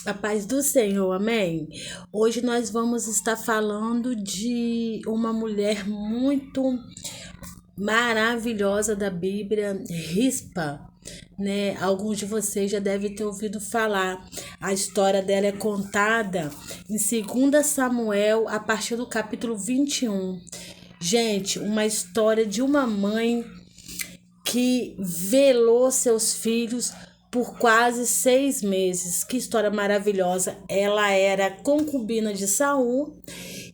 A paz do Senhor, amém? Hoje nós vamos estar falando de uma mulher muito maravilhosa da Bíblia, Rispa, né? Alguns de vocês já devem ter ouvido falar. A história dela é contada em 2 Samuel, a partir do capítulo 21. Gente, uma história de uma mãe que velou seus filhos por quase 6 meses. Que história maravilhosa! Ela era concubina de Saul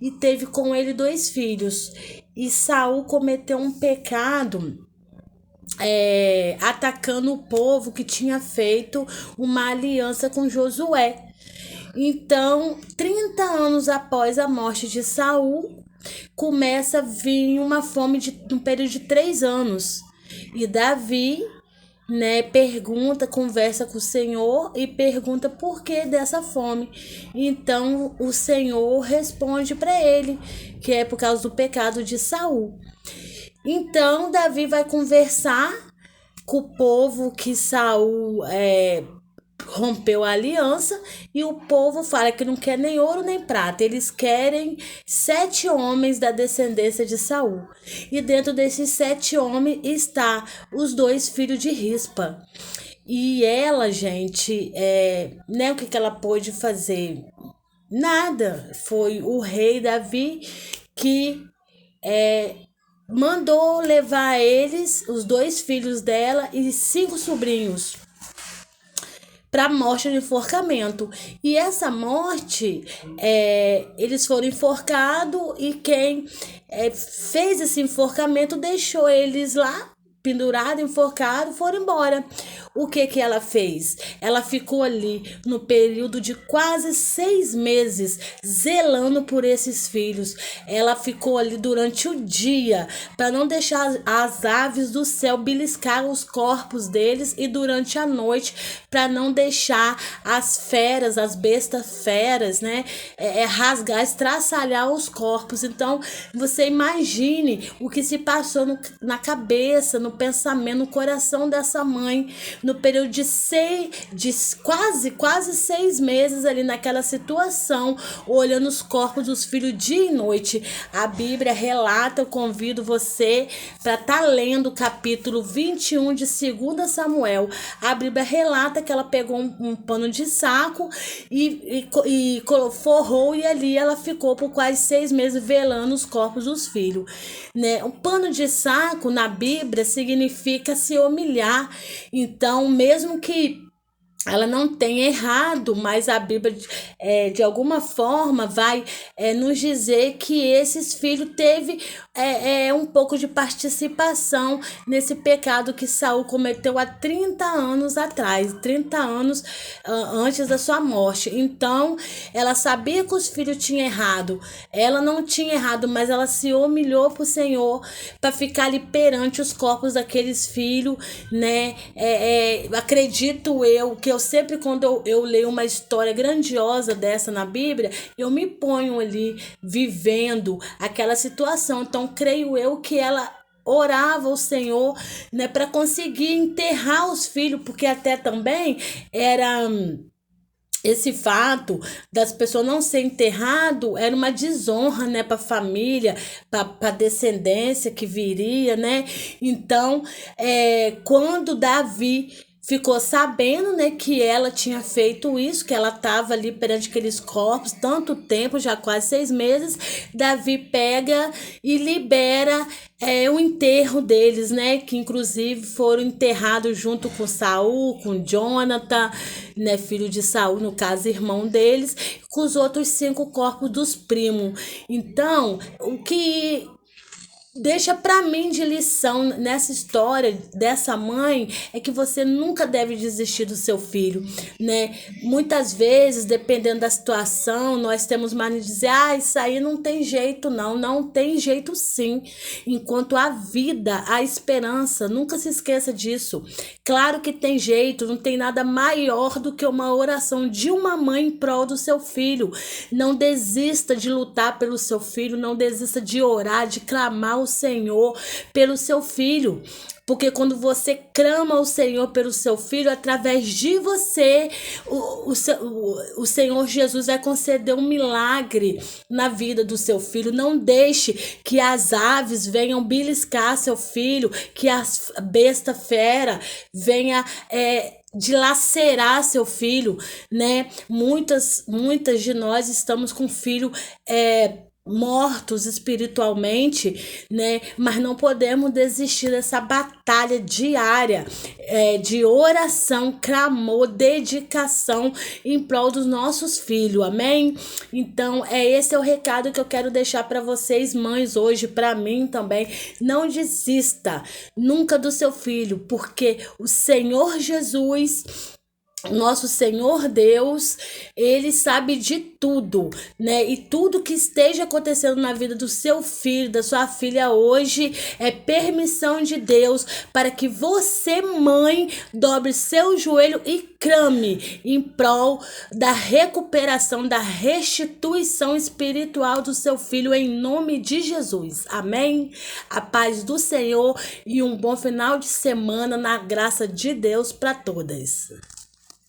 e teve com ele 2 filhos. E Saul cometeu um pecado atacando o povo que tinha feito uma aliança com Josué. Então, 30 anos após a morte de Saul, começa a vir uma fome de um período de 3 anos. E Davi, né, conversa com o Senhor e pergunta por que dessa fome. Então o Senhor responde para ele que é por causa do pecado de Saul. Então Davi vai conversar com o povo que Saul rompeu a aliança, e o povo fala que não quer nem ouro nem prata, eles querem 7 homens da descendência de Saul. E dentro desses 7 homens está os 2 filhos de Rispa. E ela, gente, né, o que ela pôde fazer? Nada. Foi o rei Davi que mandou levar eles, os 2 filhos dela e 5 sobrinhos, para morte de enforcamento. E essa morte, eles foram enforcados, e quem fez esse enforcamento deixou eles lá pendurado, enforcado, foram embora. O que ela fez? Ela ficou ali no período de quase 6 meses zelando por esses filhos. Ela ficou ali durante o dia para não deixar as aves do céu beliscar os corpos deles, e durante a noite para não deixar as feras, as bestas feras, né, rasgar, estraçalhar os corpos. Então você imagine o que se passou na cabeça, no pensamento, no coração dessa mãe, no período de quase 6 meses ali naquela situação, olhando os corpos dos filhos dia e noite. A Bíblia relata, eu convido você para estar lendo o capítulo 21 de 2 Samuel. A Bíblia relata que ela pegou um pano de saco e forrou, e ali ela ficou por quase 6 meses velando os corpos dos filhos, né? Um pano de saco na Bíblia significa se humilhar. Então, mesmo que ela não tenha errado, mas a Bíblia de alguma forma vai nos dizer que esses filhos teve um pouco de participação nesse pecado que Saul cometeu há 30 anos atrás, 30 anos antes da sua morte. Então ela sabia que os filhos tinham errado, ela não tinha errado, mas ela se humilhou para o Senhor para ficar ali perante os corpos daqueles filhos, né? Acredito eu que eu sempre, quando eu leio uma história grandiosa dessa na Bíblia, eu me ponho ali vivendo aquela situação. Então creio eu que ela orava ao Senhor, né, para conseguir enterrar os filhos, porque até também era esse fato das pessoas não ser enterrado era uma desonra, né, para a família, para a descendência que viria, né? Então, quando Davi ficou sabendo, né, que ela tinha feito isso, que ela estava ali perante aqueles corpos tanto tempo, já quase 6 meses, Davi pega e libera o enterro deles, né, que inclusive foram enterrados junto com Saul, com Jonathan, né, filho de Saul, no caso irmão deles, com os outros 5 corpos dos primos. Então, o que deixa para mim de lição nessa história dessa mãe é que você nunca deve desistir do seu filho, né? Muitas vezes, dependendo da situação, nós temos mania de dizer: isso aí não tem jeito, não tem jeito sim. Enquanto há vida, há esperança, nunca se esqueça disso. Claro que tem jeito, não tem nada maior do que uma oração de uma mãe em prol do seu filho. Não desista de lutar pelo seu filho, não desista de orar, de clamar o Senhor pelo seu filho. Porque quando você clama ao Senhor pelo seu filho, através de você, o Senhor Jesus vai conceder um milagre na vida do seu filho. Não deixe que as aves venham beliscar seu filho, que a besta fera venha dilacerar seu filho, né? Muitas de nós estamos com filho mortos espiritualmente, né? Mas não podemos desistir dessa batalha diária de oração, clamor, dedicação em prol dos nossos filhos, amém? Então, esse é o recado que eu quero deixar para vocês, mães, hoje, para mim também. Não desista nunca do seu filho, porque o Senhor Jesus, nosso Senhor Deus, ele sabe de tudo, né? E tudo que esteja acontecendo na vida do seu filho, da sua filha hoje, é permissão de Deus para que você, mãe, dobre seu joelho e clame em prol da recuperação, da restituição espiritual do seu filho, em nome de Jesus. Amém? A paz do Senhor e um bom final de semana na graça de Deus para todas.